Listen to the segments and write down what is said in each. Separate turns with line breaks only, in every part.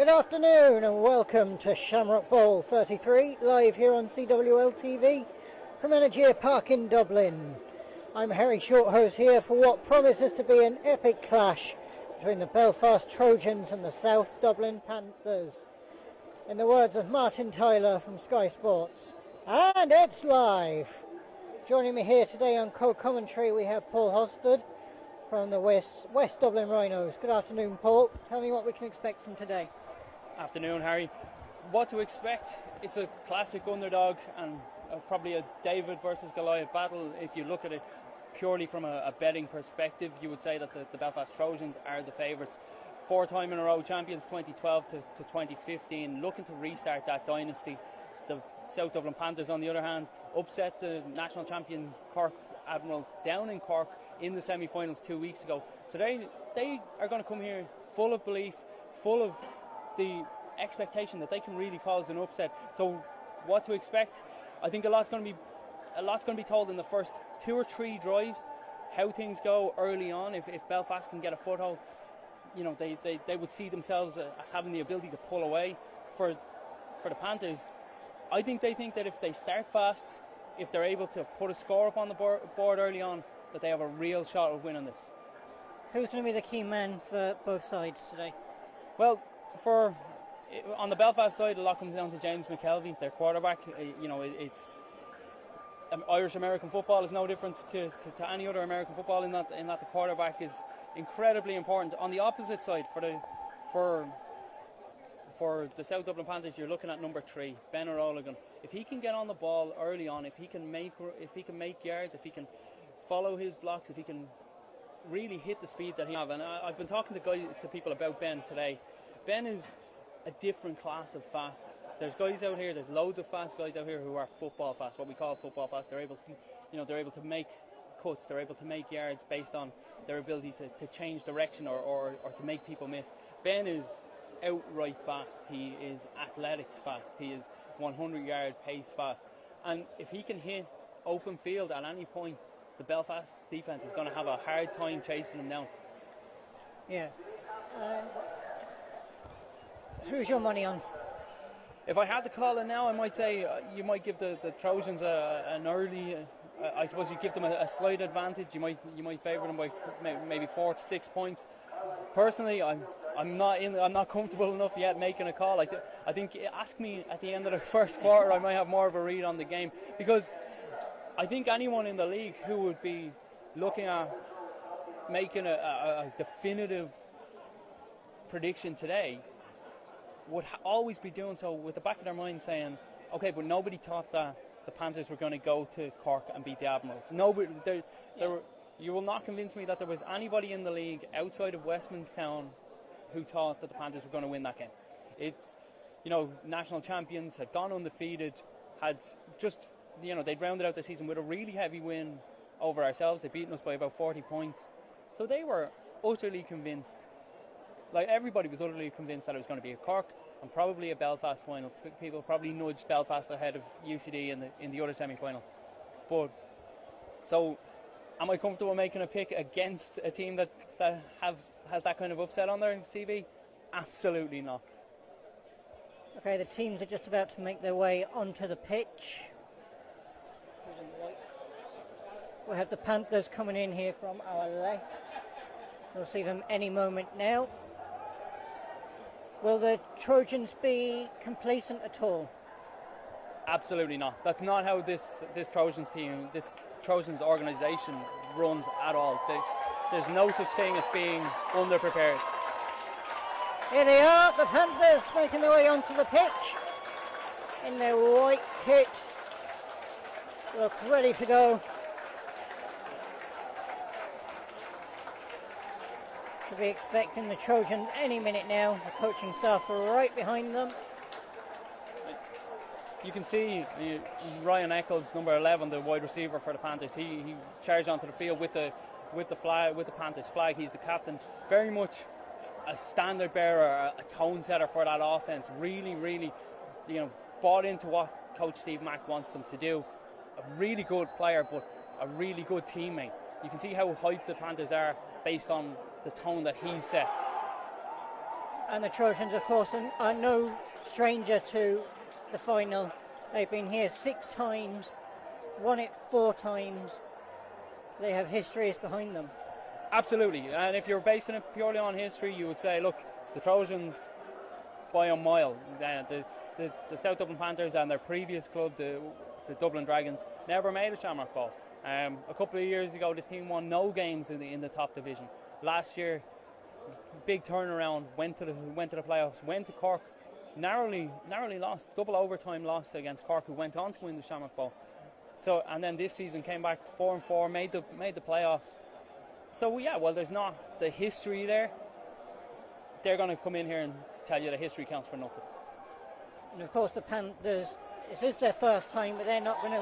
Good afternoon and welcome to Shamrock Bowl 33, live here on CWL TV from Energia Park in Dublin. I'm Harry Shorthose here for what promises to be an epic clash between the Belfast Trojans and the South Dublin Panthers. In the words of Martin Tyler from Sky Sports, and it's live! Joining me here today on co-commentary we have Paul Hosford from the West Dublin Rhinos. Good afternoon, Paul. Tell me what we can expect from today.
Afternoon, Harry. What to expect? It's a classic underdog and probably a David versus Goliath battle. If you look at it purely from a betting perspective, you would say that the Belfast Trojans are the favourites. 4 time in a row champions, 2012 to 2015, looking to restart that dynasty. The South Dublin Panthers, on the other hand, upset the national champion Cork Admirals down in Cork in the semi-finals 2 weeks ago. So they are going to come here full of belief, full of the expectation that they can really cause an upset. So what to expect? I think a lot's going to be told in the first 2 or 3 drives, how things go early on. If Belfast can get a foothold, you know, they would see themselves as having the ability to pull away. For the Panthers, I think they think that if they start fast, if they're able to put a score up on the board early on, that they have a real shot of winning this.
Who's going to be the key man for both sides today?
Well, on the Belfast side, a lot comes down to James McKelvey, their quarterback. You know, it's Irish American football is no different to any other American football in that the quarterback is incredibly important. On the opposite side, for the South Dublin Panthers, you're looking at number 3, Ben O'Rollagan. If he can get on the ball early on, if he can make yards, if he can follow his blocks, if he can really hit the speed that he has. And I've been talking to people about Ben today. Ben is a different class of fast. There's guys out here, there's loads of fast guys out here who are football fast, what we call football fast. They're able to make cuts, they're able to make yards based on their ability to change direction or to make people miss. Ben is outright fast. He is athletics fast. He is 100-yard pace fast. And if he can hit open field at any point, the Belfast defence is going to have a hard time chasing him down.
Yeah. Who's your money on?
If I had to call it now, I might say you might give the Trojans an early. I suppose you give them a slight advantage. You might favour them by maybe 4 to 6 points. Personally, I'm not comfortable enough yet making a call. I think ask me at the end of the first quarter, I might have more of a read on the game, because I think anyone in the league who would be looking at making a definitive prediction today would always be doing so with the back of their mind saying, okay, but nobody thought that the Panthers were going to go to Cork and beat the Admirals. Nobody, you will not convince me that there was anybody in the league outside of Westmanstown who thought that the Panthers were going to win that game. It's, you know, national champions, had gone undefeated, had just, you know, they'd rounded out their season with a really heavy win over ourselves. They'd beaten us by about 40 points. So they were utterly convinced. Like, everybody was utterly convinced that it was going to be a Cork and probably a Belfast final. People probably nudged Belfast ahead of UCD in the other semi-final. But, so, am I comfortable making a pick against a team that has that kind of upset on their CV? Absolutely not.
Okay, the teams are just about to make their way onto the pitch. We have the Panthers coming in here from our left. We'll see them any moment now. Will the Trojans be complacent at all?
Absolutely not. That's not how this Trojans team, this Trojans organisation runs at all. There's no such thing as being underprepared.
Here they are, the Panthers making their way onto the pitch in their white kit. Look ready to go. Should be expecting the Trojans any minute now. The coaching staff are right behind them.
You can see Ryan Eccles, number 11, the wide receiver for the Panthers. He charged onto the field with the flag, with the Panthers flag. He's the captain. Very much a standard bearer, a tone setter for that offense. Really, really, you know, bought into what Coach Steve Mack wants them to do. A really good player, but a really good teammate. You can see how hyped the Panthers are based on the tone that he set.
And the Trojans, of course, are no stranger to the final. They've been here 6 times, won it 4 times. They have histories behind them.
Absolutely, and if you're basing it purely on history, you would say, look, the Trojans, by a mile, the South Dublin Panthers and their previous club, the Dublin Dragons, never made a Shamrock Bowl. A couple of years ago, this team won no games in the top division. Last year, big turnaround, went to the playoffs, went to Cork, narrowly lost, double overtime loss against Cork, who went on to win the Shamrock Bowl. So, and then this season came back 4-4, made the playoffs. So yeah, well, there's not the history there. They're going to come in here and tell you the history counts for nothing.
And of course, the Panthers, this is their first time, but they're not going to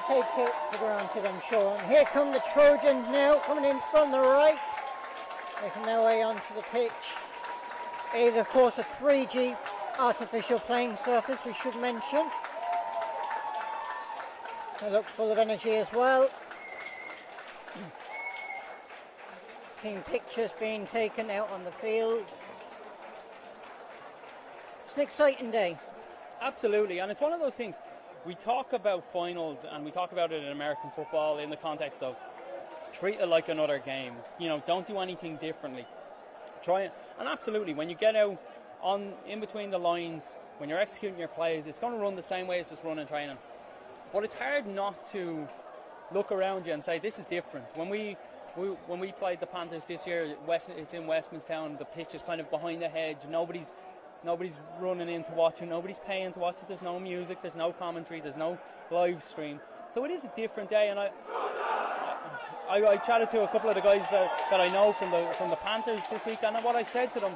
take it for granted, I'm sure. And here come the Trojans now, coming in from the right, making their way onto the pitch. It is, of course, a 3G artificial playing surface, we should mention. They look full of energy as well. Team pictures being taken out on the field. It's an exciting day.
Absolutely, and it's one of those things. We talk about finals and we talk about it in American football in the context of treat it like another game. You know, don't do anything differently. Try it, and absolutely, when you get out in between the lines, when you're executing your plays, it's going to run the same way as it's run in training. But it's hard not to look around you and say this is different. When we played the Panthers this year, it's in Westmanstown. The pitch is kind of behind the hedge. Nobody's running in to watch it. Nobody's paying to watch it. There's no music. There's no commentary. There's no live stream. So it is a different day. And I chatted to a couple of the guys that I know from the Panthers this week. And what I said to them,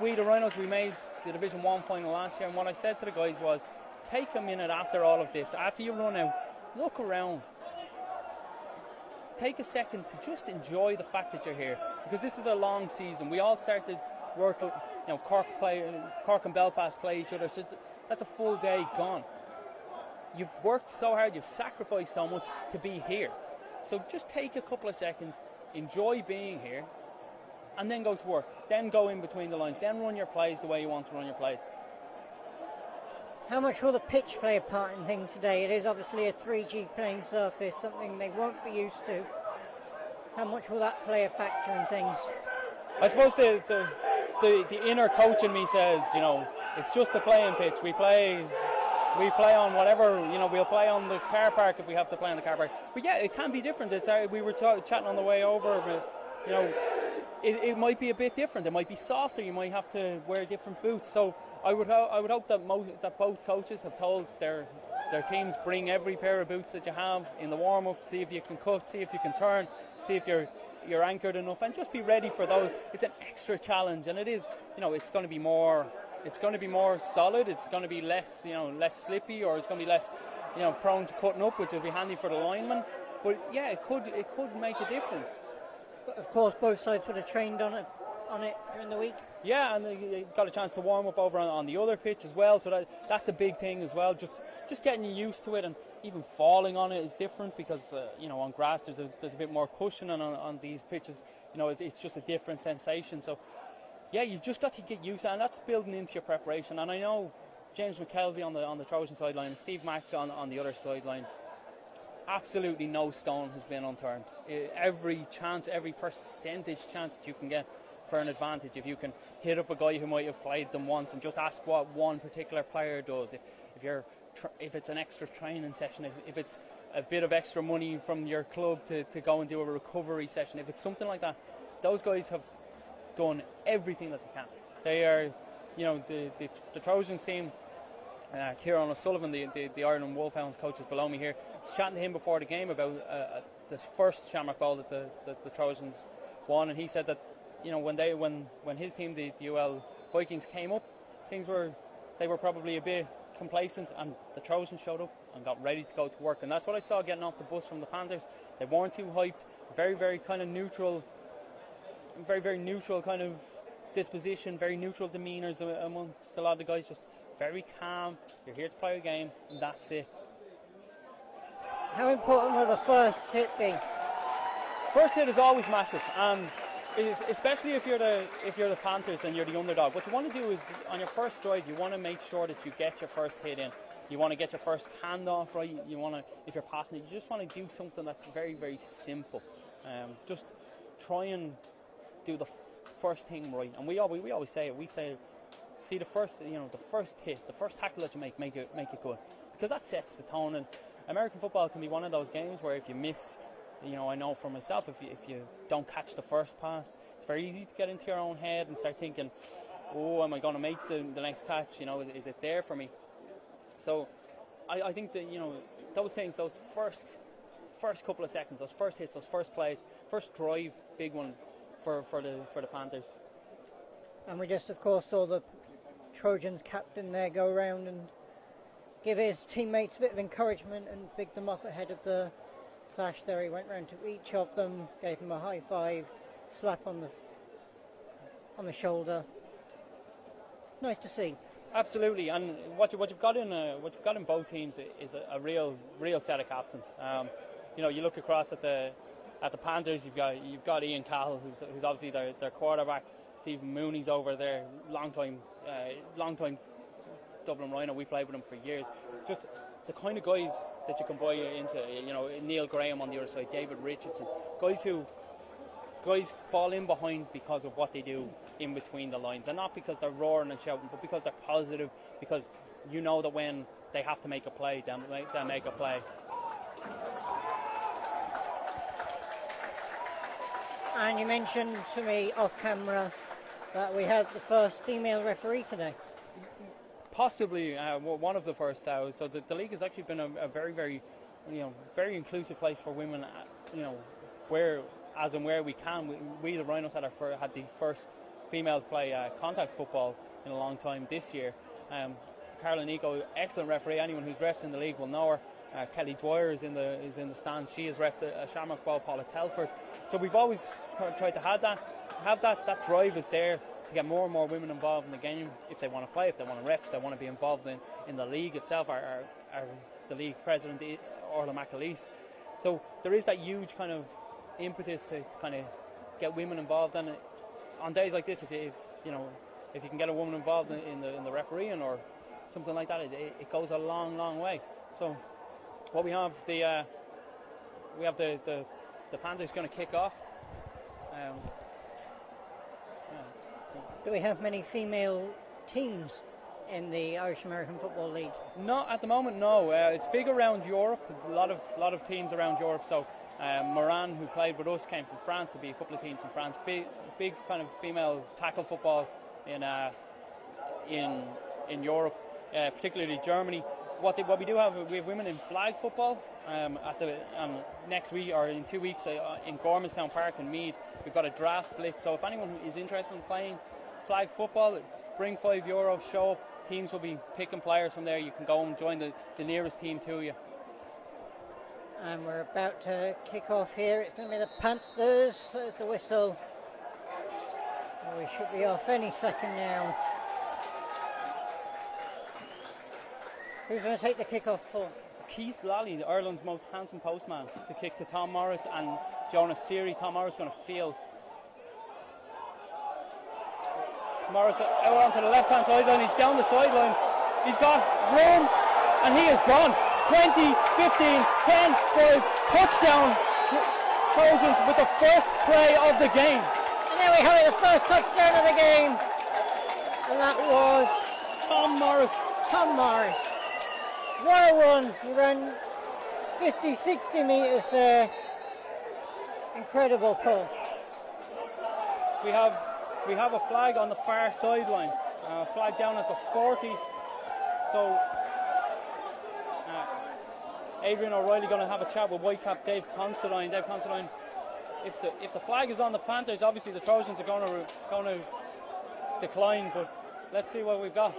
the Rhinos, we made the Division 1 final last year. And what I said to the guys was, take a minute after all of this, after you run out, look around. Take a second to just enjoy the fact that you're here, because this is a long season. We all started work, Cork and Belfast play each other, so that's a full day gone. You've worked so hard, you've sacrificed so much to be here. So just take a couple of seconds, enjoy being here, and then go to work. Then go in between the lines. Then run your plays the way you want to run your plays.
How much will the pitch play a part in things today? It is obviously a 3G playing surface, something they won't be used to. How much will that play a factor in things?
I suppose the inner coach in me says, it's just a playing pitch. We play on whatever, we'll play on the car park if we have to play on the car park. But yeah, it can be different. We were chatting on the way over, but, it might be a bit different. It might be softer. You might have to wear different boots. So I would hope that both coaches have told their teams, bring every pair of boots that you have in the warm-up, see if you can cut, see if you can turn, see if you're anchored enough, and just be ready for those. It's an extra challenge, and it is, it's going to be more solid. It's going to be less slippy, or it's going to be less prone to cutting up, which will be handy for the linemen. But yeah, it could make a difference.
But of course, both sides would have trained on it during the week. Yeah, and
they got a chance to warm up over on the other pitch as well. So that's a big thing as well. Just getting you used to it, and even falling on it is different because on grass there's a bit more cushion, and on these pitches, it's just a different sensation. So yeah, you've just got to get used to it, and that's building into your preparation. And I know James McKelvey on the Trojan sideline, and Steve Mack on the other sideline. Absolutely no stone has been unturned. Every chance, every percentage chance that you can get for an advantage, if you can hit up a guy who might have played them once and just ask what one particular player does, if it's an extra training session, if it's a bit of extra money from your club to go and do a recovery session, if it's something like that, those guys have done everything that they can. They are, the Trojans team. Kieran O'Sullivan, the Ireland Wolfhounds coach, is below me here. I was chatting to him before the game about the first Shamrock Bowl that the Trojans won, and he said that when his team, the UL Vikings, came up, they were probably a bit complacent, and the Trojans showed up and got ready to go to work. And that's what I saw getting off the bus from the Panthers. They weren't too hyped, very, very kind of neutral, very, very neutral kind of disposition, very neutral demeanours amongst a lot of the guys, just very calm. You're here to play a game, and that's it.
How important will the first hit be?
First hit is always massive, and Especially if you're the Panthers and you're the underdog. What you want to do is on your first drive, you want to make sure that you get your first hit in. You want to get your first handoff right. You want to, if you're passing it, you just want to do something that's very, very simple. Just try and do the first thing right. And we always say it. We say, see the first hit, the first tackle that you make it good, because that sets the tone. And American football can be one of those games where if you miss, I know for myself, if you don't catch the first pass, it's very easy to get into your own head and start thinking, oh, am I going to make the next catch? Is it there for me? So I think that, those things, those first couple of seconds, those first hits, those first plays, first drive, big one for the Panthers.
And we just, of course, saw the Trojans captain there go around and give his teammates a bit of encouragement and big them up ahead of the clash there. He went round to each of them, gave them a high five, slap on the shoulder. Nice to see.
Absolutely, and what you've got in both teams is a real set of captains. You look across at the Panthers. You've got Ian Cahill, who's obviously their quarterback. Stephen Mooney's over there, long time Dublin Rhino. We played with him for years. Just the kind of guys that you can buy into. Neil Graham on the other side, David Richardson, guys fall in behind because of what they do in between the lines, and not because they're roaring and shouting, but because they're positive, because that when they have to make a play, they'll make a play.
And you mentioned to me off camera that we had the first female referee today.
Possibly one of the first. So the league has actually been a very, very, very inclusive place for women. Where we can, we the Rhinos had the first female to play contact football in a long time this year. Carla Nico, excellent referee. Anyone who's refed in the league will know her. Kelly Dwyer is in the stands. She has refed a Shamrock Bowl, Paula Telford. So we've always tried to have that drive is there to get more and more women involved in the game. If they want to play, if they want to ref, if they want to be involved in the league itself. The league president, Orla McAleese. So there is that huge kind of impetus to kind of get women involved, and on days like this, if you can get a woman involved in the refereeing or something like that, it goes a long way. So what we have the Panthers going to kick off.
Do we have many female teams in the Irish American Football League?
Not at the moment, no. It's big around Europe. A lot of teams around Europe. So Moran, who played with us, came from France. There'll be a couple of teams in France. Big kind of female tackle football in Europe, particularly Germany. What we do have, we have women in flag football. Next week or in 2 weeks in Gormanstown Park in Meath, we've got a draft blitz. So if anyone is interested in playing flag football, bring €5, show up. Teams will be picking players from there. You can go and join the nearest team to you.
And we're about to kick off here. It's going to be the Panthers. There's the whistle. We should be off any second now. Who's going to take the kick-off, Paul?
Keith Lally, Ireland's most handsome postman, to kick to Tom Morris and Jonas Seary. Tom Morris going to field. Morris out onto the left-hand sideline. He's down the sideline. He's got room, and he is gone. 20, 15, 10, 5, touchdown. Trojans with the first play of the game.
And there we have it, the first touchdown of the game. And that was
Tom Morris.
Tom Morris. What a run. He ran 50, 60 metres there. Incredible, Paul.
We have a flag on the far sideline. Flag down at the 40. So Adrian O'Reilly going to have a chat with Whitecap Dave Considine. Dave Considine, if the flag is on the Panthers, obviously the Trojans are going to decline, but let's see what we've got.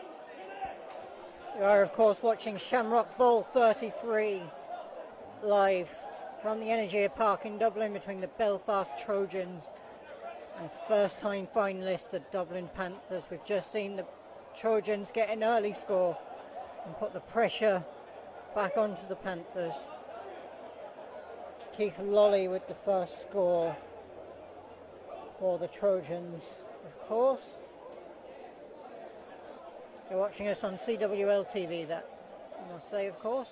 You are, of course, watching Shamrock Bowl 33 live from the Energy Park in Dublin between the Belfast Trojans and first-time finalists, the Dublin Panthers. We've just seen the Trojans get an early score and put the pressure back onto the Panthers. Keith Lally with the first score. for the Trojans, of course. You're watching us on CWL TV, that I must say, of course.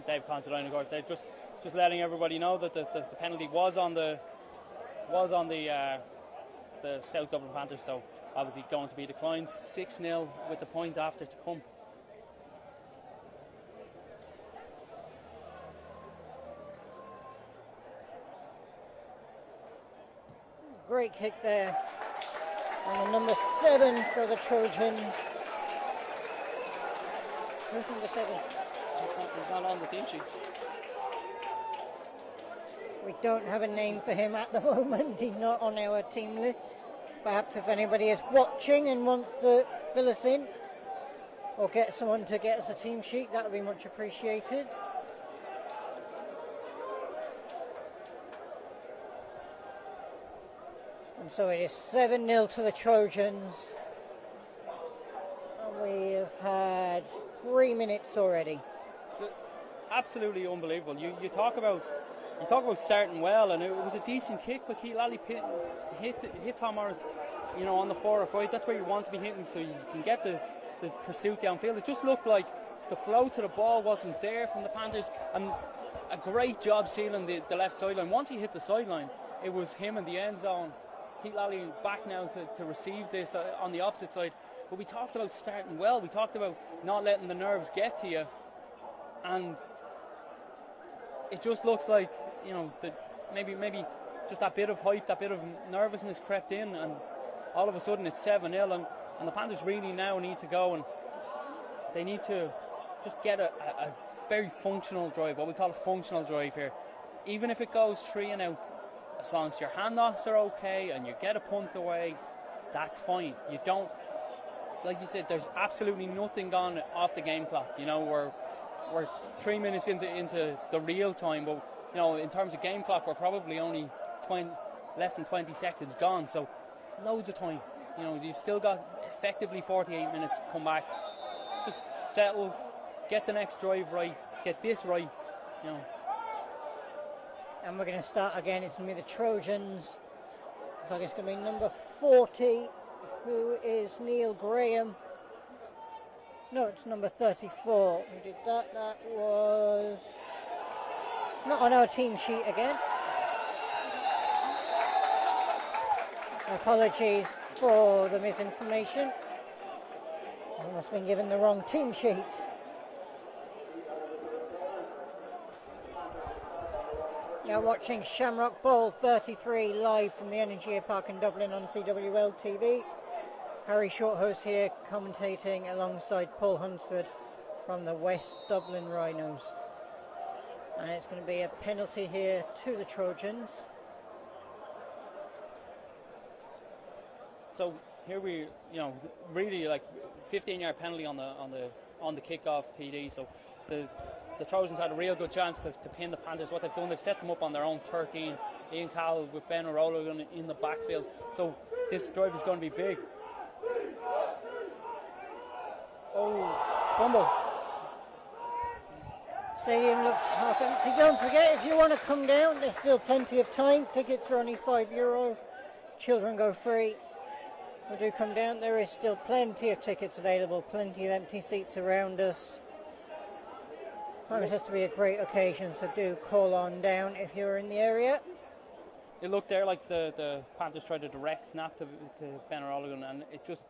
Dave Considine, of course, they're just letting everybody know that the penalty was on the South Dublin Panthers, so obviously going to be declined. 6-0 with the point after to come.
Great kick there. And the number 7 for the Trojans. Who's number 7?
He's not on the team sheet.
We don't have a name for him at the moment. He's not on our team list. Perhaps if anybody is watching and wants to fill us in or get someone to get us a team sheet, that would be much appreciated. And so it is 7-0 to the Trojans. And we have had 3 minutes already.
Absolutely unbelievable. You talk about starting well, and it was a decent kick, but Keith Lally hit Tom Morris, on the 4 or 5. That's where you want to be hitting, so you can get the pursuit downfield. It just looked like the flow to the ball wasn't there from the Panthers, and a great job sealing the left sideline. Once he hit the sideline, it was him in the end zone. Keith Lally back now to receive this on the opposite side. But we talked about starting well. We talked about not letting the nerves get to you, and it just looks like that maybe just that bit of hype, that bit of nervousness crept in, and all of a sudden it's 7-0, and the Panthers really now need to go, and they need to just get a very functional drive, what we call a functional drive here. Even if it goes 3 and out, as long as your handoffs are okay and you get a punt away, that's fine. You don't, like you said, there's absolutely nothing gone off the game clock. We're 3 minutes into the real time, but in terms of game clock, we're probably only less than 20 seconds gone. So loads of time. You've still got effectively 48 minutes to come back. Just settle, get the next drive right, get this right.
And we're going to start again. It's going to be the Trojans. Looks like it's going to be number 40, who is Neil Graham. No, it's number 34. Who did that? That was not on our team sheet again. Apologies for the misinformation. I must have been given the wrong team sheet. Now watching Shamrock Bowl 33 live from the Energy Park in Dublin on CWL TV. Harry Shorthouse here commentating alongside Paul Hunsford from the West Dublin Rhinos. And it's going to be a penalty here to the Trojans.
So here we, really like 15-yard penalty on the kickoff TD. So the Trojans had a real good chance to pin the Panthers. What they've done, they've set them up on their own 13. Ian Cowell with Ben O'Rourke in the backfield. So this drive is going to be big. Oh, fumble.
Stadium looks half empty. Don't forget, if you want to come down, there's still plenty of time. Tickets are only €5. Children go free. We do come down. There is still plenty of tickets available, plenty of empty seats around us. It has to be a great occasion, so do call on down if you're in the area.
It looked there like the Panthers tried a direct snap to Ben O'Rourke, and it just,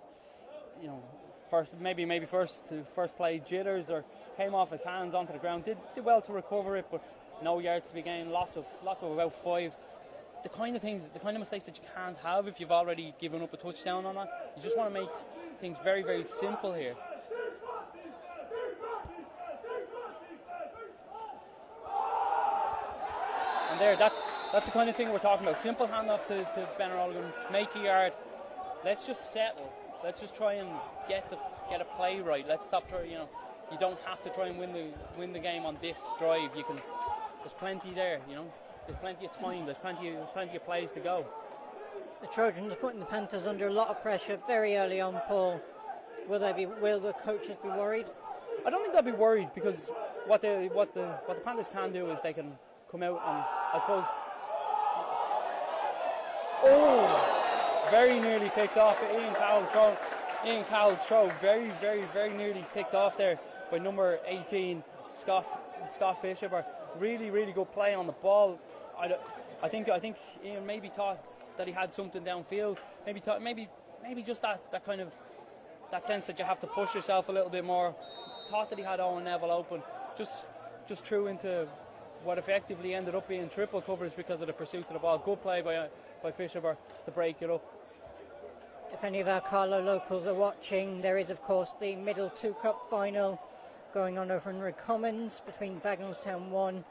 first play jitters or came off his hands onto the ground. Did well to recover it, but no yards to be gained. Loss of about 5. The kind of mistakes that you can't have if you've already given up a touchdown on that. You just want to make things very, very simple here. And there, that's the kind of thing we're talking about. Simple handoff to Ben O'Rourke, make a yard. Let's just settle. Let's just try and get a play right. Let's stop trying. You don't have to try and win the game on this drive. There's plenty there. There's plenty of time. There's plenty of plays to go.
The Trojans are putting the Panthers under a lot of pressure very early on. Paul, will the coaches be worried?
I don't think they'll be worried, because what the Panthers can do is they can come out and, I suppose. Oh! very nearly picked off. Ian Cowell's throw very, very, very nearly picked off there by number 18, Scott Fisher. Really, really good play on the ball. I think Ian maybe thought that he had something downfield. Maybe just that kind of that sense that you have to push yourself a little bit more. Thought that he had Owen Neville open. Just threw into what effectively ended up being triple covers because of the pursuit of the ball. Good play by Fisher to break it up.
If any of our Carlo locals are watching, there is of course the Middle 2 Cup final going on over in Redcommons between Bagnallstown 1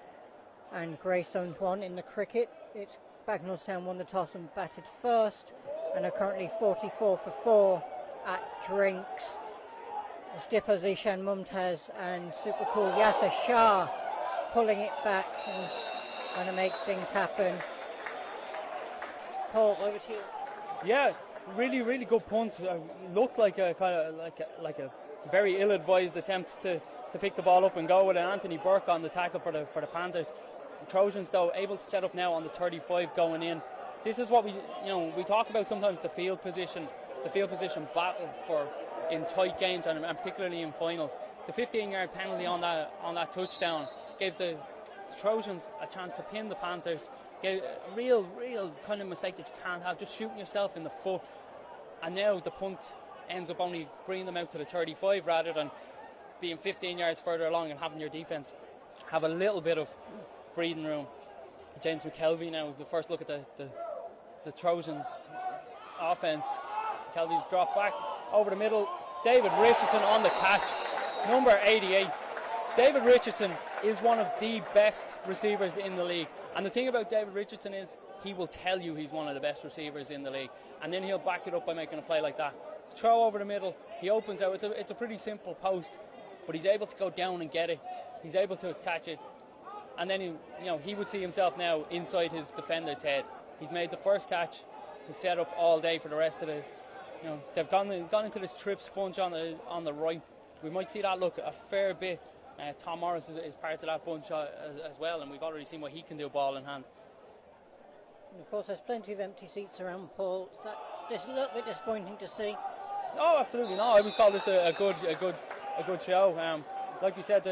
and Greystones 1 in the cricket. It's Bagnallstown won the toss and batted first and are currently 44 for 4 at drinks. The skipper Zishan Mumtaz and super cool Yasser Shah pulling it back and going to make things happen. Paul, over to you.
Yeah, really, really good punt. Looked like a kind of like a very ill-advised attempt to pick the ball up and go with an Anthony Burke on the tackle for the Panthers. The Trojans though able to set up now on the 35 going in. This is what we talk about sometimes, the field position battle for in tight games and particularly in finals. The 15-yard penalty on that touchdown gave the Trojans a chance to pin the Panthers. Gave a real kind of mistake that you can't have, just shooting yourself in the foot. And now the punt ends up only bringing them out to the 35 rather than being 15 yards further along and having your defence have a little bit of breathing room. James McKelvey now, the first look at the Trojans offence. McKelvey's dropped back over the middle. David Richardson on the catch, number 88. David Richardson is one of the best receivers in the league. And the thing about David Richardson is he will tell you he's one of the best receivers in the league. And then he'll back it up by making a play like that. Throw over the middle, he opens out. It's a pretty simple post, but he's able to go down and get it. He's able to catch it. And then he would see himself now inside his defender's head. He's made the first catch. He's set up all day for the rest of the... they've gone into this trips bunch on the right. We might see that look a fair bit. Tom Morris is part of that bunch as well, and we've already seen what he can do ball in hand.
And of course, there's plenty of empty seats around, Paul. Is that just a little bit disappointing to see?
No, absolutely not. I would call this a good show. Like we said,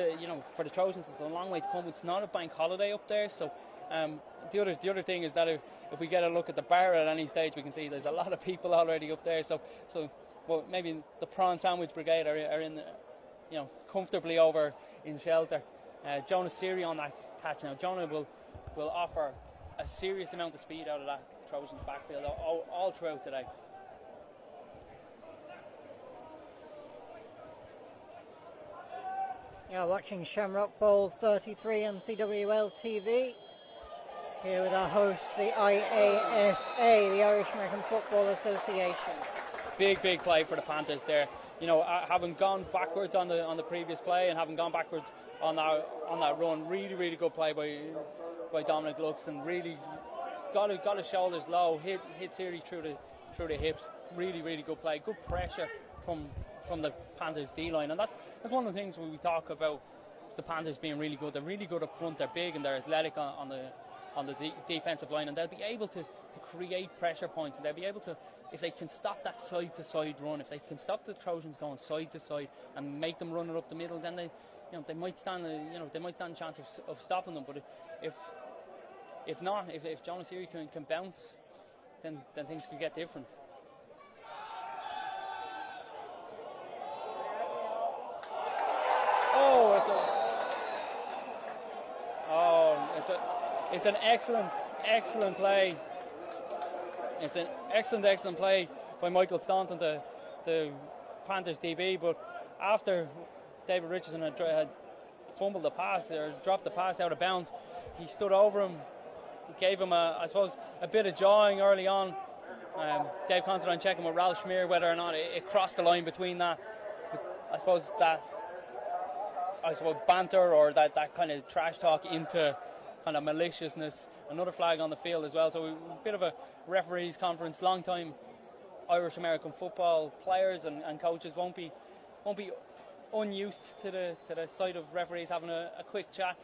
for the Trojans, it's a long way to come. It's not a bank holiday up there, so the other thing is that if we get a look at the bar at any stage, we can see there's a lot of people already up there. So well, maybe the prawn sandwich brigade are in, comfortably over in shelter. Jonah Siri on that catch now. Jonah will offer a serious amount of speed out of that Trojans backfield all throughout today.
You're watching Shamrock Bowl 33 on CWL TV. Here with our host, the IAFA, the Irish American Football Association.
Big play for the Panthers there. Having gone backwards on the previous play and having gone backwards on that run, really good play by Dominic Luxon. Really got his shoulders low, hit Siri through the hips. Really good play. Good pressure from the Panthers D-line, and that's one of the things when we talk about the Panthers being really good. They're really good up front. They're big and they're athletic on the defensive line, and they'll be able to create pressure points, and they'll be able to, if they can stop that side to side run, if they can stop the Trojans going side to side and make them run it up the middle, then they might stand a chance of stopping them. But if not, if John Siri can bounce, then things could get different. It's an excellent play. It's an excellent play by Michael Staunton, the Panthers DB. But after David Richardson had fumbled the pass or dropped the pass out of bounds, he stood over him. He gave him a bit of jawing early on. Dave Considine checking with Ralph Schmier whether or not it crossed the line between that. I suppose banter or that kind of trash talk into kind of maliciousness. Another flag on the field as well. So a bit of a referees conference. Long time Irish American football players and coaches won't be unused to the sight of referees having a quick chat.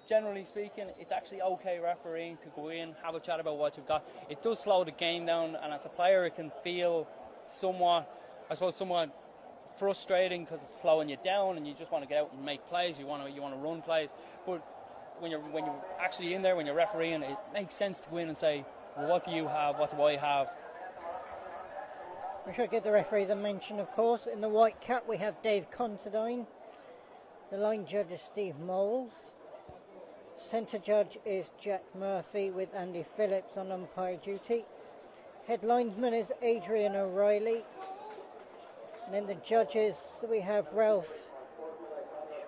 generally speaking, it's actually okay refereeing to go in, have a chat about what you've got. It does slow the game down, and as a player, it can feel somewhat frustrating because it's slowing you down, and you just want to get out and make plays. You want to run plays, but when you're actually in there, when you're refereeing, it makes sense to go in and say, well, what do you have? What do I have?
We should give the referees a mention, of course. In the white cap, we have Dave Considine. The line judge is Steve Moles. Centre judge is Jack Murphy with Andy Phillips on umpire duty. Head linesman is Adrian O'Reilly. And then the judges, we have Ralph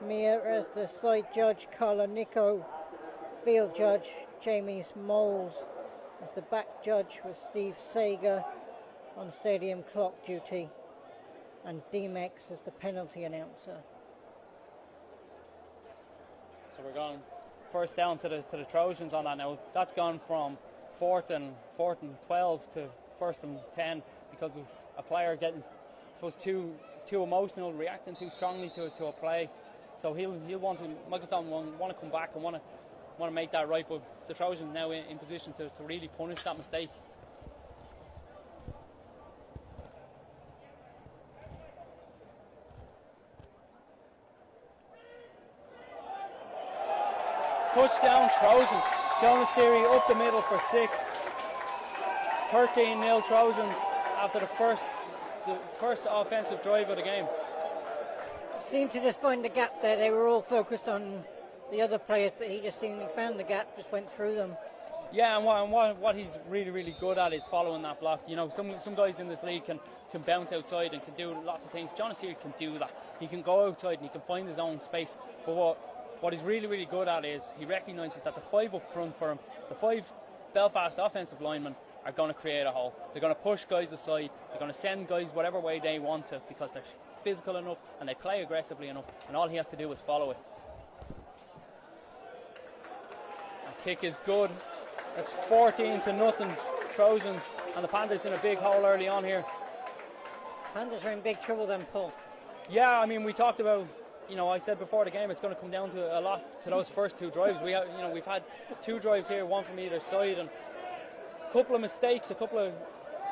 Schmier as the side judge, Carla Nico. Field judge, Jamie Moles as the back judge with Steve Sager on stadium clock duty. And D-Mex as the penalty announcer.
So we're going first down to the Trojans on that now. That's gone from fourth and 12 to first and 10 because of a player getting, I suppose, too emotional, reacting too strongly to a play. So he'll want to, Michaelson want to come back and want to make that right, but the Trojans now in position to really punish that mistake. Touchdown Trojans. Jonas Siri up the middle for 6. 13-0 Trojans after the first offensive drive of the game.
Seemed to just find the gap there. They were all focused on the other players, but he just seemingly found the gap, just went through them.
Yeah, and what he's really, really good at is following that block. You know, some guys in this league can bounce outside and can do lots of things. Jonas Siri can do that. He can go outside and he can find his own space. But what he's really, really good at is he recognises that the 5 up front for him, the 5 Belfast offensive linemen, are going to create a hole. They're going to push guys aside. They're going to send guys whatever way they want to because they're physical enough and they play aggressively enough, and all he has to do is follow it. The kick is good. It's 14-0 Trojans, and the Panthers in a big hole early on here.
Panthers are in big trouble then, Paul.
Yeah, I mean, we talked about, I said before the game, it's going to come down to a lot to those first 2 drives. We've had 2 drives here, one from either side, and a couple of mistakes, a couple of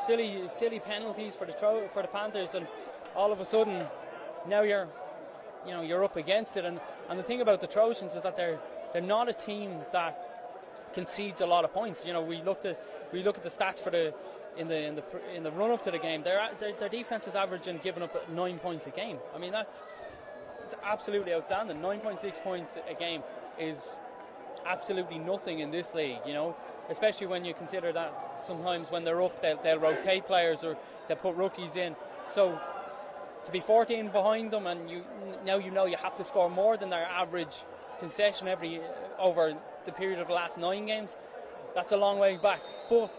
silly penalties for the Panthers, and all of a sudden now you're up against it. And the thing about the Trojans is that they're not a team that concedes a lot of points. We looked at the stats for in the run up to the game. Their defense is averaging giving up 9 points a game. I mean, it's absolutely outstanding. 9.6 points a game is absolutely nothing in this league, especially when you consider that sometimes when they're up, they'll rotate players or they'll put rookies in. So to be 14 behind them, and you have to score more than their average concession over the period of the last 9 games. That's a long way back. But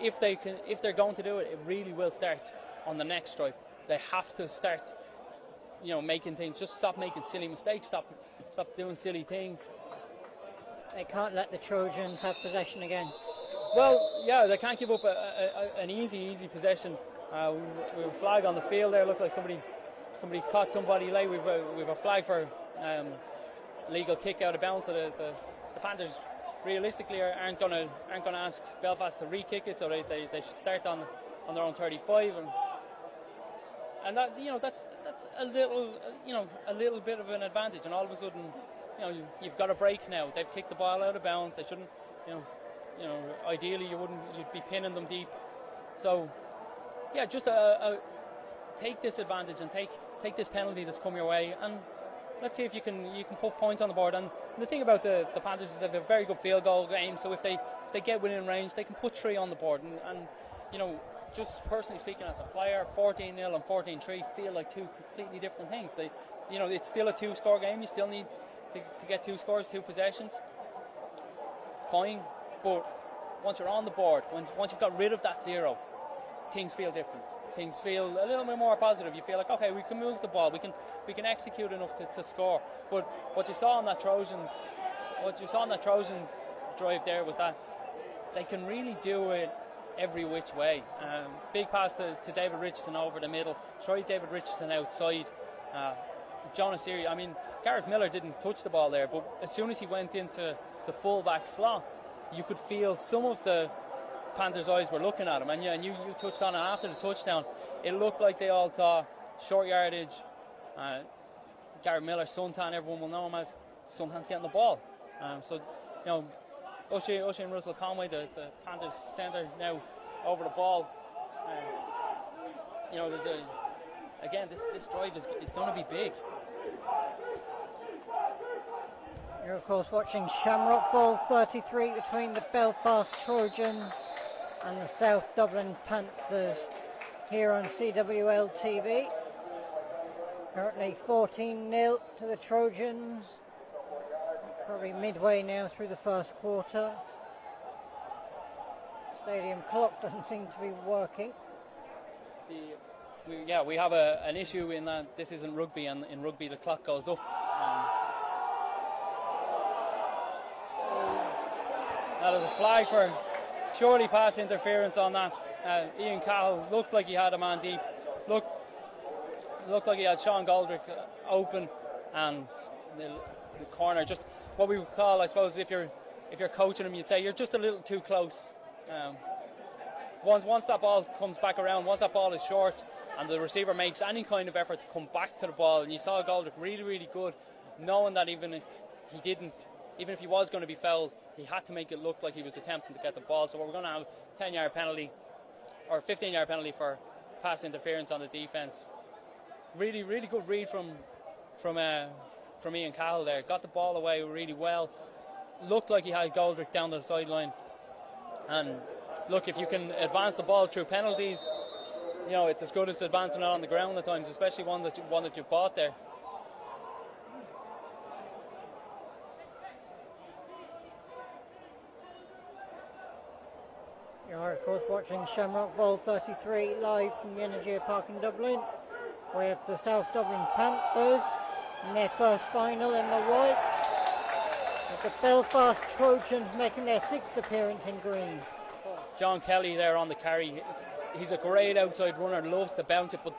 if they're going to do it, it really will start on the next drive. They have to start, making things. Just stop making silly mistakes. Stop doing silly things.
They can't let the Trojans have possession again.
Well, yeah, they can't give up an easy possession. We have a flag on the field there. Looked like somebody caught somebody late. We've a flag for legal kick out of bounds. So the Panthers realistically aren't going to ask Belfast to re-kick it. So they should start on their own 35. And that that's a little bit of an advantage. And all of a sudden, you've got a break now. They've kicked the ball out of bounds. They shouldn't. Ideally you'd be pinning them deep. So. Yeah, just take this advantage and take this penalty that's come your way, and let's see if you can put points on the board. And the thing about the Panthers is they have a very good field goal game, so if they get within range, they can put 3 on the board. And just personally speaking as a player, 14-0 and 14-3 feel like 2 completely different things. It's still a 2-score game. You still need to get 2 scores, 2 possessions. Fine, but once you're on the board, once you've got rid of that 0. Things feel different. Things feel a little bit more positive. You feel like, okay, we can move the ball. We can execute enough to score. But what you saw on that Trojans drive there was that they can really do it every which way. Big pass to David Richardson over the middle. Try David Richardson outside. Jonas Siri. I mean, Gareth Miller didn't touch the ball there, but as soon as he went into the full-back slot, you could feel some of the Panthers' eyes were looking at him. And you touched on it after the touchdown. It looked like they all thought short yardage. Gareth Miller, Suntan, everyone will know him as Suntan's getting the ball. Oisin Russell Conway, the Panthers centre, now over the ball. This drive is going to be big.
You're of course watching Shamrock Bowl 33 between the Belfast Trojans and the South Dublin Panthers here on CWL TV. Currently 14-0 to the Trojans. Probably midway now through the first quarter. Stadium clock doesn't seem to be working.
We have an issue in that this isn't rugby, and in rugby the clock goes up. That is a flag for surely pass interference on that. Ian Cahill looked like he had a man deep. Looked like he had Sean Goldrick open, and the corner, just what we would call, I suppose, if you're coaching him, you'd say you're just a little too close. Once that ball comes back around, once that ball is short and the receiver makes any kind of effort to come back to the ball, and you saw Goldrick really, really good, knowing that even if he was going to be fouled, he had to make it look like he was attempting to get the ball. So we're going to have a 10-yard penalty or 15-yard penalty for pass interference on the defence. Really, really good read from Ian Cahill there. Got the ball away really well. Looked like he had Goldrick down the sideline. And look, if you can advance the ball through penalties, it's as good as advancing it on the ground at times, especially one that you bought there.
You are of course watching Shamrock Bowl 33 live from the Energy Park in Dublin. We have the South Dublin Panthers in their first final in the white, with the Belfast Trojans making their 6th appearance in green.
John Kelly there on the carry. He's a great outside runner, loves to bounce it, but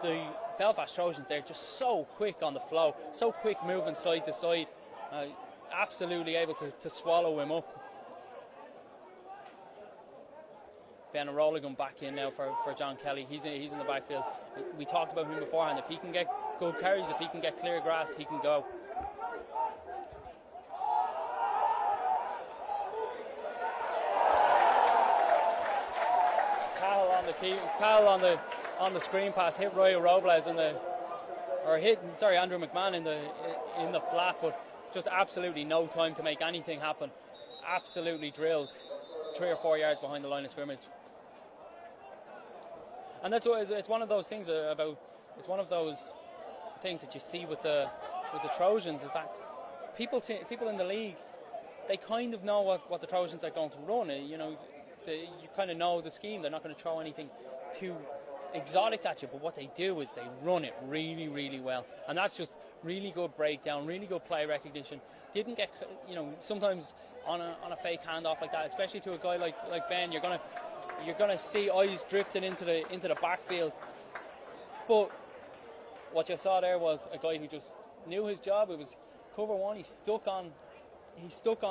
the Belfast Trojans, they're just so quick on the flow, so quick moving side to side, absolutely able to swallow him up. Ben O'Rolligan back in now for John Kelly. He's in the backfield. We talked about him beforehand. If he can get good carries, if he can get clear grass, he can go. Kyle on the screen pass hit Royo Robles Andrew McMahon in the flat, but just absolutely no time to make anything happen. Absolutely drilled 3 or 4 yards behind the line of scrimmage. And that's what it's one of those things it's one of those things that you see with the Trojans, is that people in the league, they kind of know what the Trojans are going to run. You kind of know the scheme. They're not going to throw anything too exotic at you, but what they do is they run it really, really well, and that's just really good breakdown, really good play recognition. Didn't get, sometimes on a fake handoff like that, especially to a guy like Ben, you're gonna see eyes drifting into the backfield. But what you saw there was a guy who just knew his job. It was cover one. He stuck on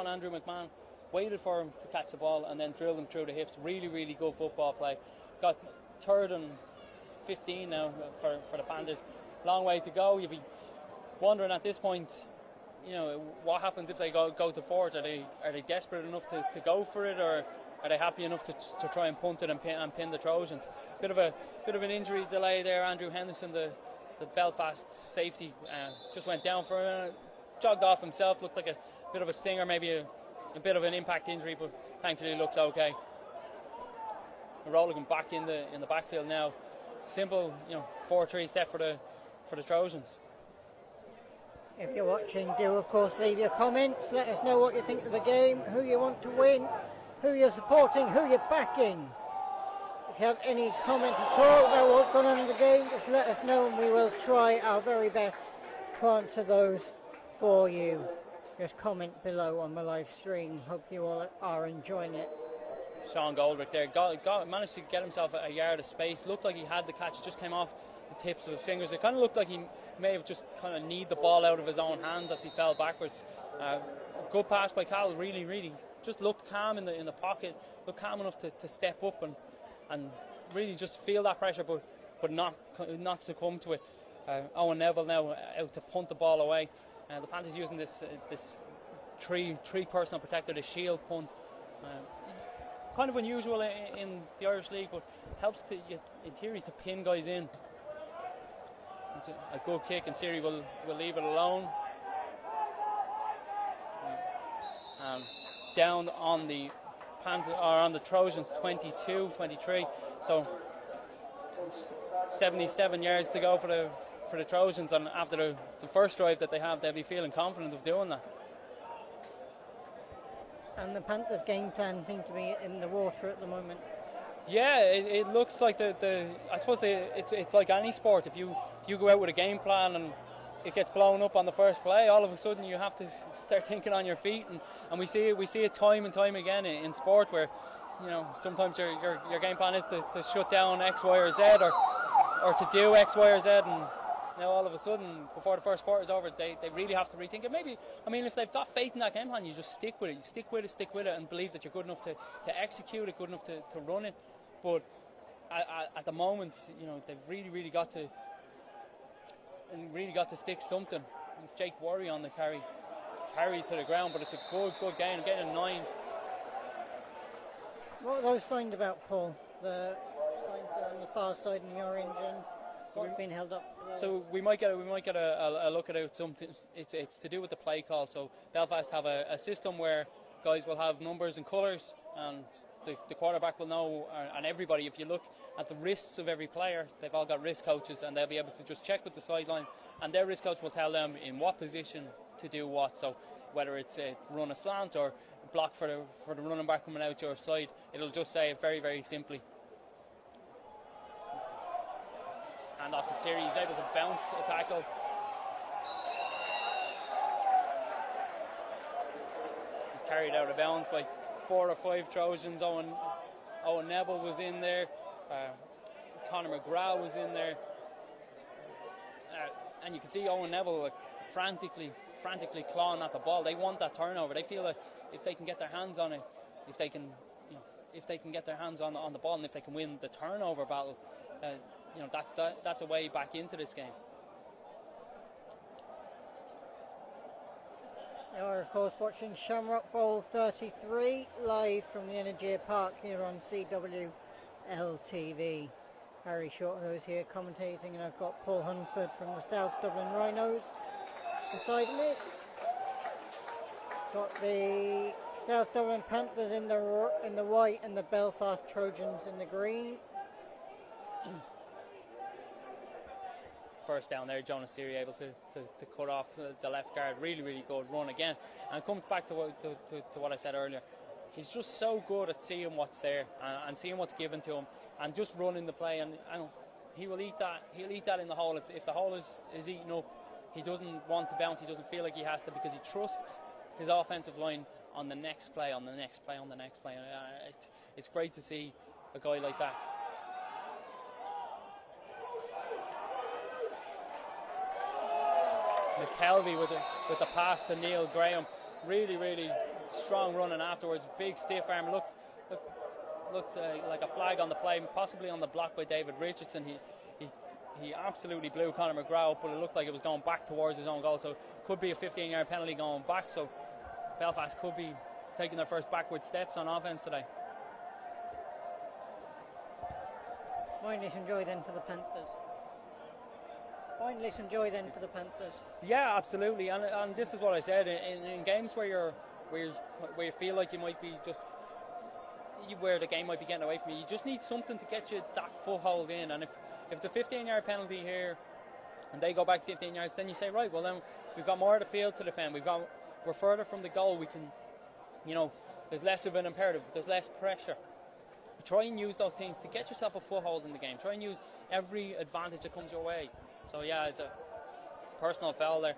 Andrew McMahon, waited for him to catch the ball, and then drilled him through the hips. Really, really good football play. Got 3rd and 15 now for the Panthers. Long way to go. You'd be wondering at this point, what happens if they go to 4th? Are they desperate enough to go for it, or are they happy enough to try and punt it and pin the Trojans? Bit of an injury delay there. Andrew Henderson, the Belfast safety, just went down for a jogged off himself. Looked like a bit of a stinger, maybe a bit of an impact injury, but thankfully looks okay. Rolling back in the backfield now. Simple, 4-3 set for the Trojans.
If you're watching, do of course leave your comments. Let us know what you think of the game, who you want to win, who you're supporting, who you're backing. If you have any comments at all about what's going on in the game, just let us know and we will try our very best to answer those for you. Just comment below on the live stream. Hope you all are enjoying it.
Sean Goldrick there managed to get himself a yard of space. Looked like he had the catch. It just came off the tips of his fingers. It kind of looked like he may have just kind of kneed the ball out of his own hands as he fell backwards. Good pass by Cal, really just looked calm in the pocket, looked calm enough to step up and really just feel that pressure, but not succumb to it. Owen Neville now out to punt the ball away. The Panthers using this three personal protector, the shield punt. Kind of unusual in the Irish League, but helps in theory to pin guys in. It's a good kick, and Siri will leave it alone. Down on the Trojans, 22-23. So 77 yards to go for the Trojans, and after the first drive that they have, they'll be feeling confident of doing that.
And the Panthers' game plan seems to be in the water at the moment.
Yeah, it looks like I suppose it's like any sport. If you go out with a game plan and it gets blown up on the first play, all of a sudden you have to start thinking on your feet, and we see it time and time again in sport where, you know, sometimes your game plan is to shut down X, Y, or Z, or to do X, Y, or Z, and now all of a sudden before the first quarter is over, they really have to rethink it. Maybe, I mean, if they've got faith in that game plan, you just stick with it. You stick with it, and believe that you're good enough to execute it, good enough to run it. But at the moment, you know, they've really got to stick something. Jake Worry on the carry to the ground, but it's a good game. Getting a 9.
What are those signs about, Paul? The signs there on the far side in the orange, and what's been held up?
So we might get a look at it. Something. It's to do with the play call. So Belfast have a system where guys will have numbers and colours, and the quarterback will know, and everybody. If you look at the wrists of every player, they've all got wrist coaches, and they'll be able to just check with the sideline, and their wrist coach will tell them in what position to do what. So whether it's run a slant or block for the running back coming out your side, it'll just say it very simply. And that's a series able to bounce a tackle. He's carried out of bounds by 4 or 5 Trojans. Owen Neville was in there. Conor McGrath was in there. And you can see Owen Neville frantically clawing at the ball. They want that turnover. They feel that if they can get their hands on it, if they can get their hands on the ball, and if they can win the turnover battle, you know, that's a way back into this game.
You are, of course, watching Shamrock Bowl 33 live from the Energy Park here on CWL TV. Harry Shorthose here commentating, and I've got Paul Hunsford from the South Dublin Rhinos beside me. Got the South Dublin Panthers in the white and the Belfast Trojans in the green.
First down there, Jonas Siri able to cut off the left guard. Really good run again, and it comes back to what I said earlier. He's just so good at seeing what's there and seeing what's given to him, and just running the play. And he will eat that. He'll eat that in the hole. If the hole is eaten up, he doesn't want to bounce. He doesn't feel like he has to, because he trusts his offensive line on the next play, on the next play. It's great to see a guy like that. McKelvey with the pass to Neil Graham, really strong running afterwards. Big stiff arm. Looked like a flag on the play, possibly on the block by David Richardson. He absolutely blew Conor McGrath up, but it looked like it was going back towards his own goal. So could be a 15-yard penalty going back. So Belfast could be taking their first backward steps on offence today.
Mindless enjoy then for the Panthers. Mindless enjoy then for the Panthers.
Yeah, absolutely, and this is what I said in games where you feel like you might be where the game might be getting away from you. You just need something to get you that foothold in, and if the 15-yard penalty here and they go back 15 yards, then you say, right, well then we've got more of the field to defend. We're further from the goal. We can, you know, there's less of an imperative. There's less pressure. Try and use those things to get yourself a foothold in the game. Try and use every advantage that comes your way. So yeah, it's a personal foul there.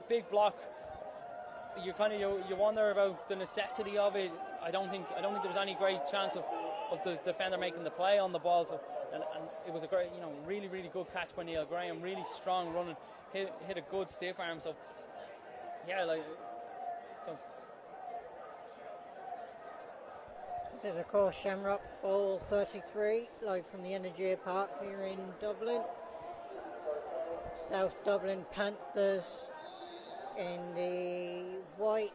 Big block. You wonder about the necessity of it. I don't think there was any great chance of the defender making the play on the ball. So and it was a great, really, really good catch by Neil Graham, really strong running, hit a good stiff arm. So yeah,
This is of course Shamrock Bowl 33, live from the Energia Park here in Dublin. South Dublin Panthers in the white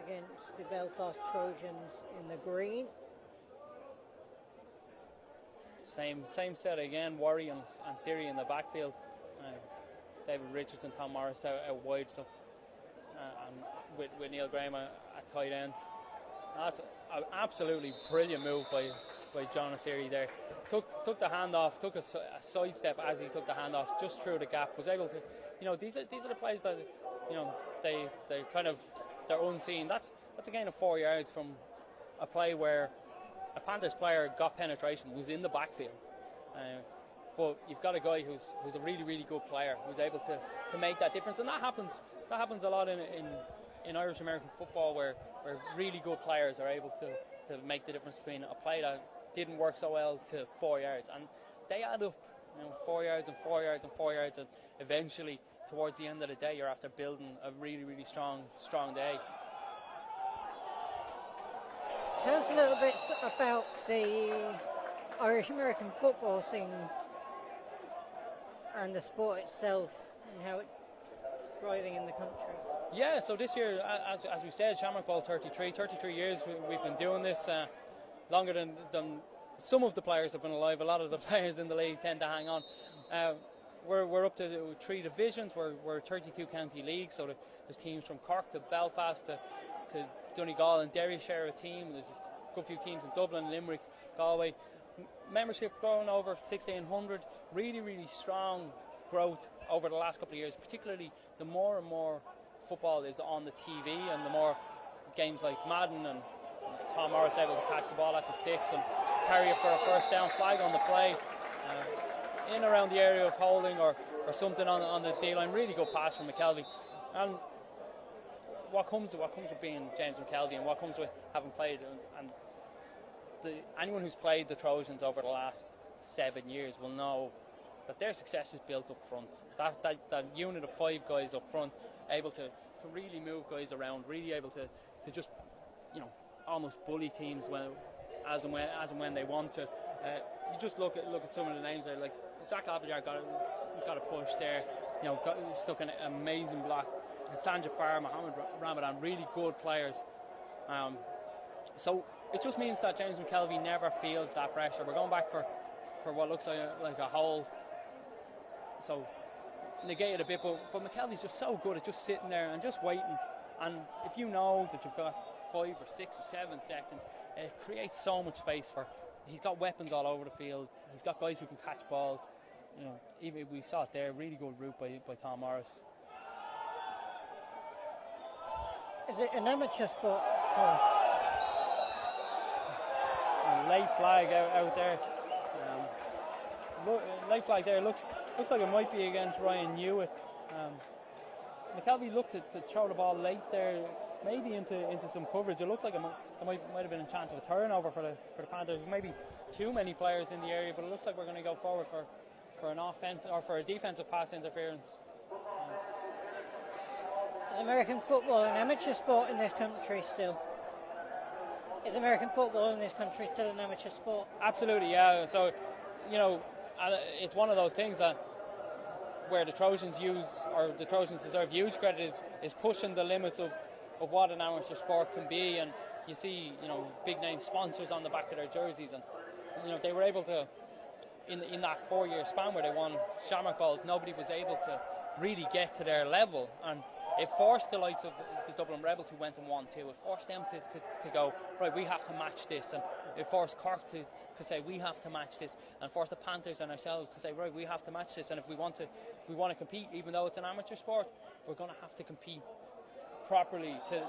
against the Belfast Trojans in the green.
Same set again, Worry and Siri in the backfield. David Richardson, Tom Morris out wide, so and with Neil Graham at tight end. That's an absolutely brilliant move by John O'Siri there. Took the hand off, took a side step as he took the hand off, just through the gap. Was able to, these are the plays that, they're unseen. That's a gain of 4 yards from a play where a Panthers player got penetration, was in the backfield. But you've got a guy who's a really, really good player, who's able to make that difference, and that happens a lot in Irish American football, where really good players are able to make the difference between a play that didn't work so well to 4 yards, and they add up, 4 yards and 4 yards and 4 yards, and eventually towards the end of the day you're after building a really, really strong day.
Tell us a little bit about the Irish American football scene and the sport itself and how it's thriving in the country.
Yeah, so this year, as we said, Shamrock Bowl 33 years we've been doing this, longer than some of the players have been alive. A lot of the players in the league tend to hang on. We're up to 3 divisions. We're a 32 county league, so there's teams from Cork to Belfast to Donegal and Derry share a team. There's a good few teams in Dublin, Limerick, Galway. Membership growing over 1,600. Really, really strong growth over the last couple of years, particularly the more and more football is on the TV, and the more games like Madden, and Tom Morris able to catch the ball at the sticks and carry it for a first down, flag on the play, in around the area of holding or something on the D line. Really good pass from McKelvey. And what comes with being James McKelvey, and what comes with having played, and anyone who's played the Trojans over the last 7 years will know that their success is built up front. That unit of 5 guys up front, able to really move guys around, really able to just almost bully teams as and when they want to. You just look at some of the names there, like Zach Appleyard got a push there, stuck an amazing block. Hassan Jafar, Mohammed Ramadan, really good players. So it just means that James McKelvey never feels that pressure. We're going back for what looks like a hold, so negated a bit, but McKelvey's just so good at just sitting there and just waiting. And if you know that you've got 5 or 6 or 7 seconds, it creates so much space for. He's got weapons all over the field. He's got guys who can catch balls. Even we saw it there, really good route by Tom Morris.
Is it an amateur sport?
Late flag out there. Late flag there. Looks like it might be against Ryan Hewitt. McKelvey looked to throw the ball late there, maybe into some coverage. It looked like it might have been a chance of a turnover for the Panthers. Maybe too many players in the area, but it looks like we're going to go forward for an offense or for a defensive pass interference.
Is American football an amateur sport in this country still? Is American football in this country still an amateur sport?
Absolutely, yeah. So, it's one of those things that where the Trojans deserve huge credit is pushing the limits of what an amateur sport can be. And you see, big name sponsors on the back of their jerseys, and they were able to, in that 4-year span where they won Shamrock Bowl, nobody was able to really get to their level, and it forced the likes of the Dublin Rebels, who went and won too. It forced them to go, right, we have to match this, and it forced Cork to say we have to match this, and forced the Panthers and ourselves to say, right, we have to match this, and if we want to compete, even though it's an amateur sport, we're going to have to compete properly. The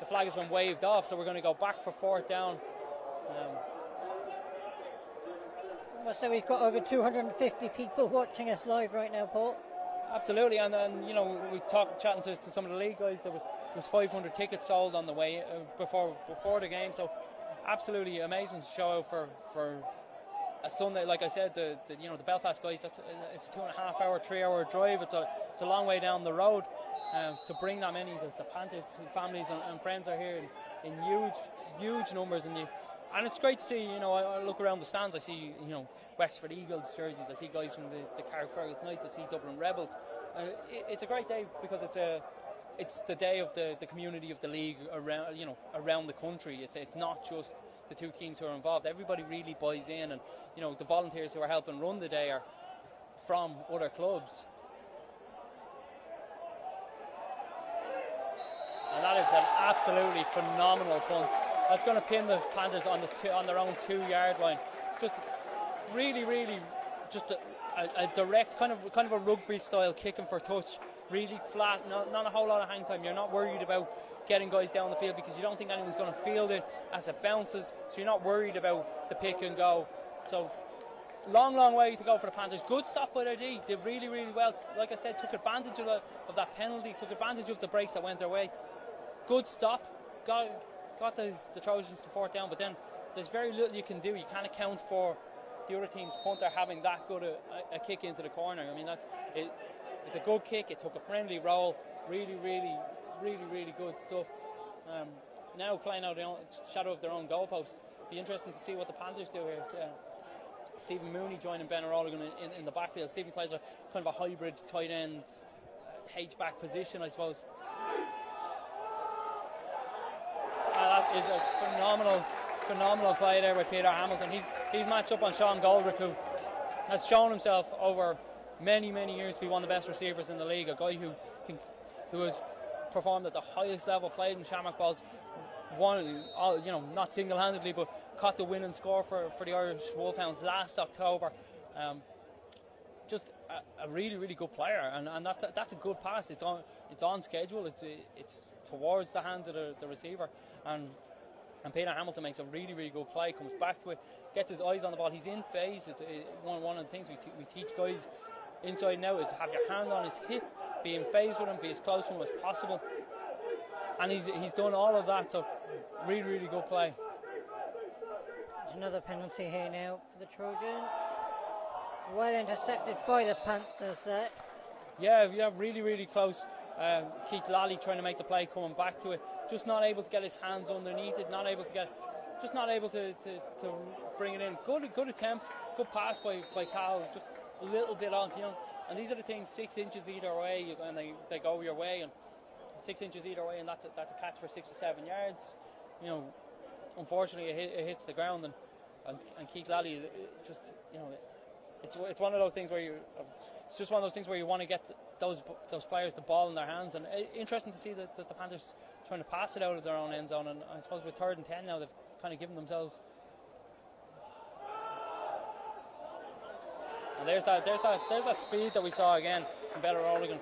flag has been waved off, so we're going to go back for 4th down.
So we've got over 250 people watching us live right now, Paul.
Absolutely, and we chatting to some of the league guys. There was 500 tickets sold on the way before the game. So absolutely amazing show for a Sunday. Like I said, the Belfast guys, it's a 2.5 hour, 3 hour drive. It's a long way down the road. To bring that many, the Panthers families and friends are here in huge numbers, and it's great to see. I look around the stands, I see Wexford Eagles jerseys, I see guys from the Carrickfergus Knights, I see Dublin Rebels. It's a great day because it's the day of the community of the league around the country. It's not just the two teams who are involved. Everybody really buys in, and the volunteers who are helping run the day are from other clubs. And that is an absolutely phenomenal punt. That's going to pin the Panthers on their own 2-yard line. Just really just a direct kind of a rugby style kicking for touch. Really flat, not a whole lot of hang time. You're not worried about getting guys down the field because you don't think anyone's going to field it as it bounces. So you're not worried about the pick and go. So long way to go for the Panthers. Good stop by their D. Did really well. Like I said, took advantage of that penalty. Took advantage of the breaks that went their way. Good stop. Got the Trojans to 4th down, but then there's very little you can do. You can't account for the other team's punter having that good a kick into the corner. I mean, it's a good kick. It took a friendly roll. Really good stuff. Now playing out the shadow of their own goalpost. Be interesting to see what the Panthers do here. Stephen Mooney joining Ben O'Rourke in the backfield. Stephen plays a kind of a hybrid tight end H-back position, I suppose. That is a phenomenal play there by Peter Hamilton. He's matched up on Sean Goldrick, who has shown himself over many years to be one of the best receivers in the league. A guy who has performed at the highest level, played in Shamrock Bowls, won, not single-handedly, but caught the winning score for the Irish Wolfhounds last October. Just a really good player, and that's a good pass. It's on schedule. It's towards the hands of the receiver, and Peter Hamilton makes a really good play. Comes back to it, gets his eyes on the ball. He's in phase. It's one of the things we teach guys inside and out is have your hand on his hip, be in phase with him, be as close to him as possible, and he's done all of that. So really good play.
There's another penalty here now for the Trojans. Well intercepted by the Panthers there. Yeah,
really close. Keith Lally trying to make the play, coming back to it, just not able to get his hands underneath it, not able to bring it in. Good attempt, good pass by Cal, just a little bit on, and these are the things, 6 inches either way, and they go your way, and 6 inches either way, and that's a catch for 6 or 7 yards. Unfortunately it hits the ground, and Keith Lally just, it's one of those things where it's just one of those things where you want to get those players the ball in their hands, and interesting to see that the Panthers trying to pass it out of their own end zone, and I suppose with 3rd and 10 now they've kind of given themselves. And there's that speed that we saw again from Ben O'Rourke.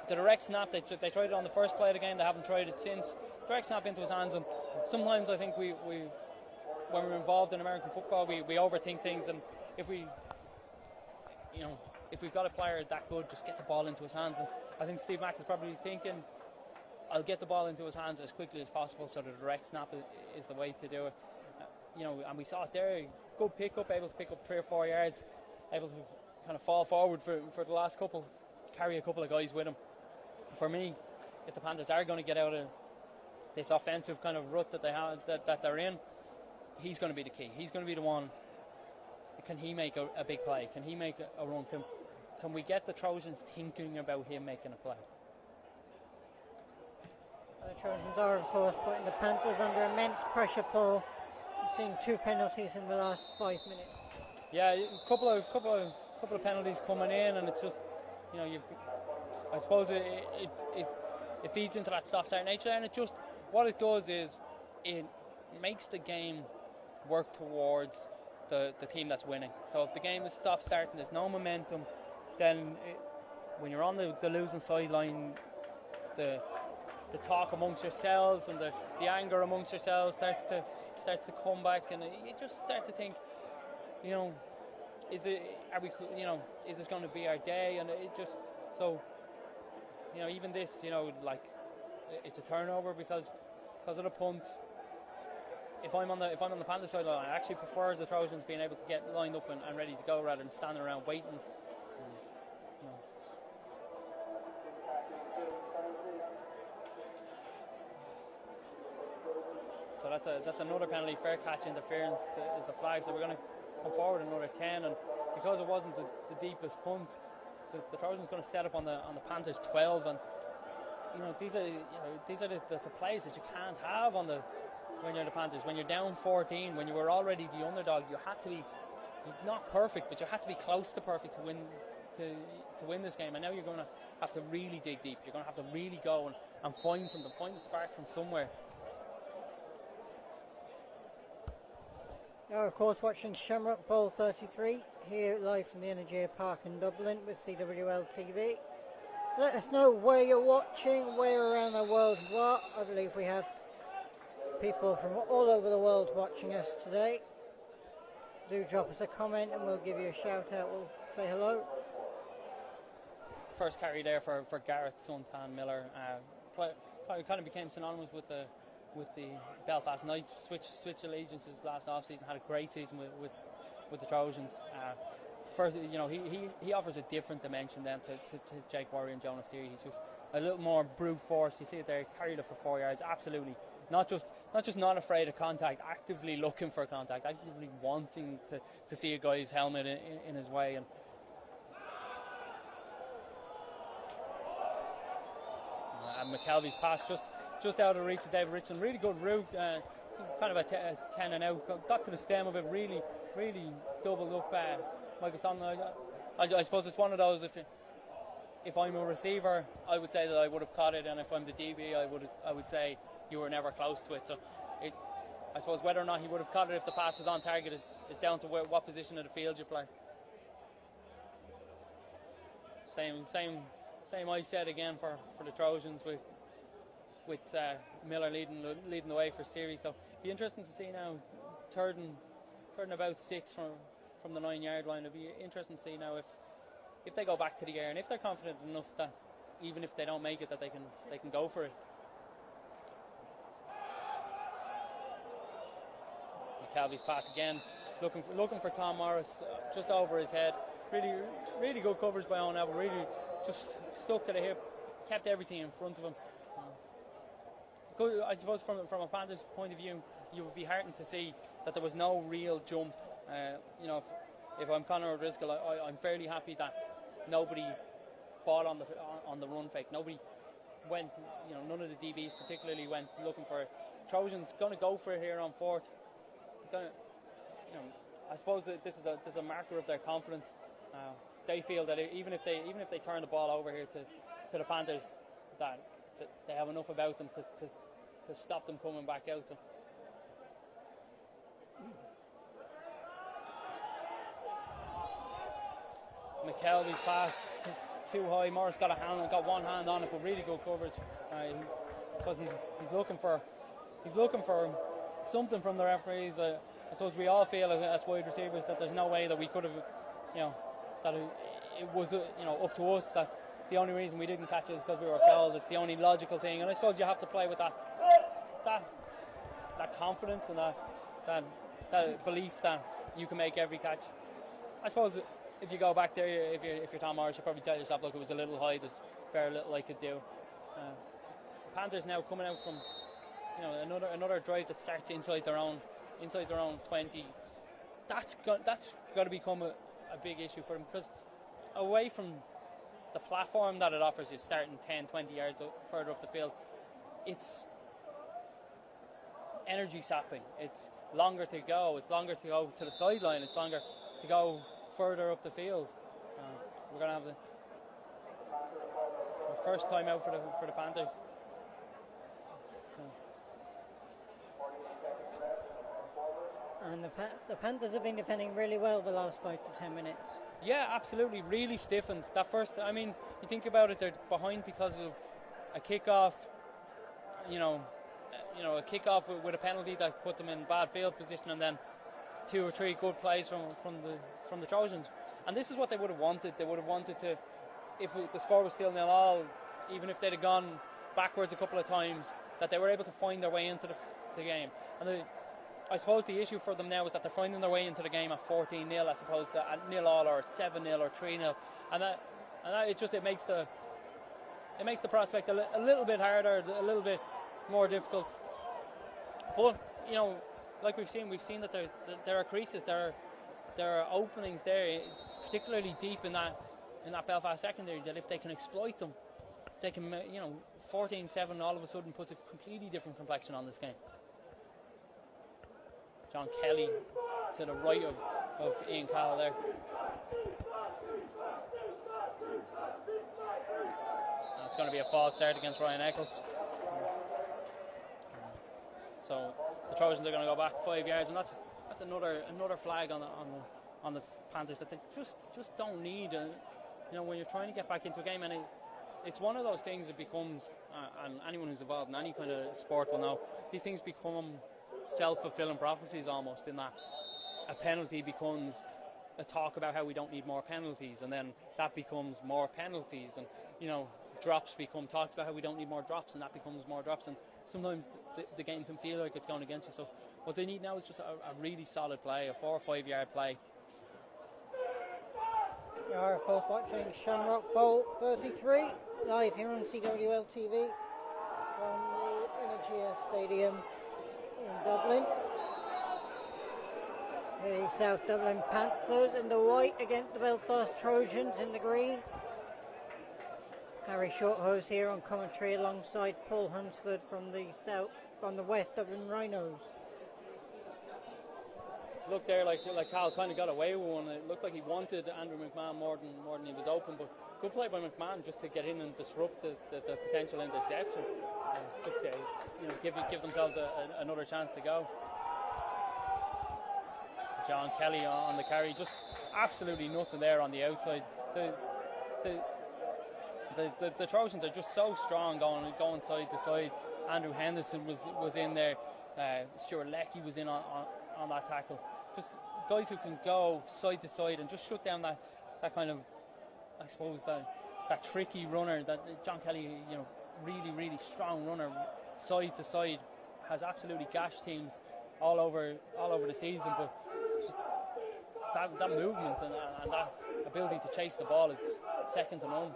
The direct snap, they tried it on the first play of the game, they haven't tried it since. Direct snap into his hands, and sometimes I think we when we're involved in American football we overthink things, and if we've got a player that good, just get the ball into his hands. And I think Steve Mack is probably thinking, I'll get the ball into his hands as quickly as possible, so the direct snap is the way to do it. And we saw it there, good pickup, able to pick up 3 or 4 yards, able to kind of fall forward for the last couple, carry a couple of guys with him. For me, if the Panthers are going to get out of this offensive kind of rut that they have, that they're in, he's going to be the key. He's going to be the one. Can he make a big play? Can he make a run? Can we get the Trojans thinking about him making a play?
The Trojans are, of course, putting the Panthers under immense pressure, Paul. We've seen 2 penalties in the last 5 minutes.
Yeah, a couple of penalties coming in, and it's just, I suppose it feeds into that stop-start nature, and what it does is it makes the game work towards the team that's winning. So if the game is stop-start and there's no momentum, then when you're on the losing sideline, the talk amongst yourselves and the anger amongst yourselves starts to come back, and you just start to think, is this going to be our day? And it just, so, even this, like, it's a turnover because of the punt. if I'm on the Panther sideline, I actually prefer the Trojans being able to get lined up and ready to go rather than standing around waiting. So that's another penalty. Fair catch interference is the flag. So we're going to come forward another 10, and because it wasn't the deepest punt, the Trojans going to set up on the Panthers 12, and these are the plays that you can't have when you're the Panthers. When you're down 14, when you were already the underdog, you had to be not perfect, but you had to be close to perfect to win this game. And now you're going to have to really dig deep. You're going to have to really go and find something, find a spark from somewhere.
Now, of course, watching Shamrock Bowl 33 here live from the Energy Park in Dublin with CWL TV. Let us know where you're watching, where around the world you are. I believe we have people from all over the world watching us today. Do drop us a comment and we'll give you a shout out. We'll say hello.
First carry there for Garrett Suntan Miller. Kind of became synonymous with the Belfast Knights. Switched allegiances last off-season. Had a great season with the Trojans. First, he offers a different dimension then to Jake Warrior and Jonas Seary. He's just a little more brute force. You see it there, carried it for 4 yards. Absolutely, not just not afraid of contact, actively looking for contact, actively wanting to see a guy's helmet in his way. And McKelvey's pass just out of reach of David Richland. Really good route, kind of a 10 and out. Got to the stem of it, really doubled up Michael Sonner. I suppose it's one of those, if I'm a receiver, I would say that I would have caught it, and if I'm the DB, I would say you were never close to it. So I suppose whether or not he would have caught it if the pass was on target is down to what position of the field you play. Same I said again for the Trojans with Miller leading the way for Seary. So it'll be interesting to see now, third and about 6 from the 9-yard line. It'll be interesting to see now if they go back to the air and if they're confident enough that even if they don't make it, that they can go for it. McKelvey's pass again, looking for Tom Morris, just over his head. Really good coverage by Owen Neville. Really just stuck to the hip, kept everything in front of him. I suppose from a Panthers point of view, you would be heartened to see that there was no real jump. If I'm Conor O'Driscoll, I'm fairly happy that nobody fought on the run fake. Nobody went, none of the DBs particularly went looking for it. Trojans going to go for it here on 4th. I suppose that this is a marker of their confidence. They feel that even if they turn the ball over here to the Panthers, that they have enough about them to stop them coming back out. So. McKelvey's pass too high. Morris got one hand on it, but really good coverage. Because he's looking for something from the referees. I suppose we all feel as wide receivers that there's no way that we could have, that it was up to us that the only reason we didn't catch it is because we were fouled. It's the only logical thing, and I suppose you have to play with that confidence and that belief that you can make every catch. I suppose if you go back there, if you're Tom Morris, you probably tell yourself, look, it was a little high. There's very little I could do. The Panthers now coming out from another drive that starts inside their own 20. That's got to become a big issue for them, because away from the platform that it offers you, starting 10-20 yards further up the field, it's energy sapping. It's longer to go. It's longer to go to the sideline. It's longer to go further up the field. We're going to have the first time out for the Panthers.
And the Panthers have been defending really well the last 5 to 10 minutes.
Yeah, absolutely. Really stiffened. That first, you think about it, they're behind because of a kickoff. A kickoff with a penalty that put them in bad field position, and then 2 or 3 good plays from the Trojans. And this is what they would have wanted. They would have wanted to, if the score was still 0-0, even if they'd have gone backwards a couple of times, that they were able to find their way into the game. And I suppose the issue for them now is that they're finding their way into the game at 14-0 as opposed to at 0-all or 7-0 or 3-0, and it makes the prospect a little bit harder, a little bit more difficult. But you know, like we've seen that there are creases, there are openings there, particularly deep in that Belfast secondary, that if they can exploit them, they can, you know, 14-7 all of a sudden puts a completely different complexion on this game. John Kelly to the right of Ian Calla there. It's going to be a false start against Ryan Eccles. So the Trojans are going to go back 5 yards, and that's another flag on the Panthers that they just don't need. You know, when you're trying to get back into a game, and it's one of those things that becomes, and anyone who's involved in any kind of sport will know, these things become self-fulfilling prophecies almost, in that a penalty becomes a talk about how we don't need more penalties, and then that becomes more penalties, and you know, drops become talks about how we don't need more drops, and that becomes more drops, and sometimes the game can feel like it's going against you. So what they need now is just a really solid play, a 4 or 5 yard play.
You are of course watching Shamrock Bowl 33 live here on CWL TV from the Energia Stadium in Dublin. The South Dublin Panthers in the white against the Belfast Trojans in the green. Harry Shorthose here on commentary alongside Paul Hunsford from the West Dublin Rhinos.
Looked there like Cal kind of got away with one. It looked like he wanted Andrew McMahon more than he was open, but good play by McMahon just to get in and disrupt the potential interception. Just to, you know, give themselves another chance to go. John Kelly on the carry, just absolutely nothing there on the outside. The Trojans are just so strong going side to side. Andrew Henderson was in there. Stuart Leckie was in on that tackle. Just guys who can go side to side and just shut down that kind of, I suppose, that tricky runner that John Kelly, you know, really strong runner side to side, has absolutely gashed teams all over the season. But that movement and that ability to chase the ball is second to none.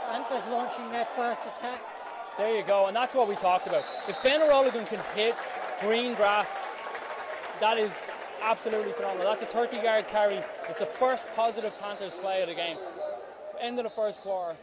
Panthers launching their first attack.
There you go, and that's what we talked about. If Ben O'Rolligan can hit green grass, that is absolutely phenomenal. That's a 30-yard carry. It's the first positive Panthers play of the game. End of the first quarter.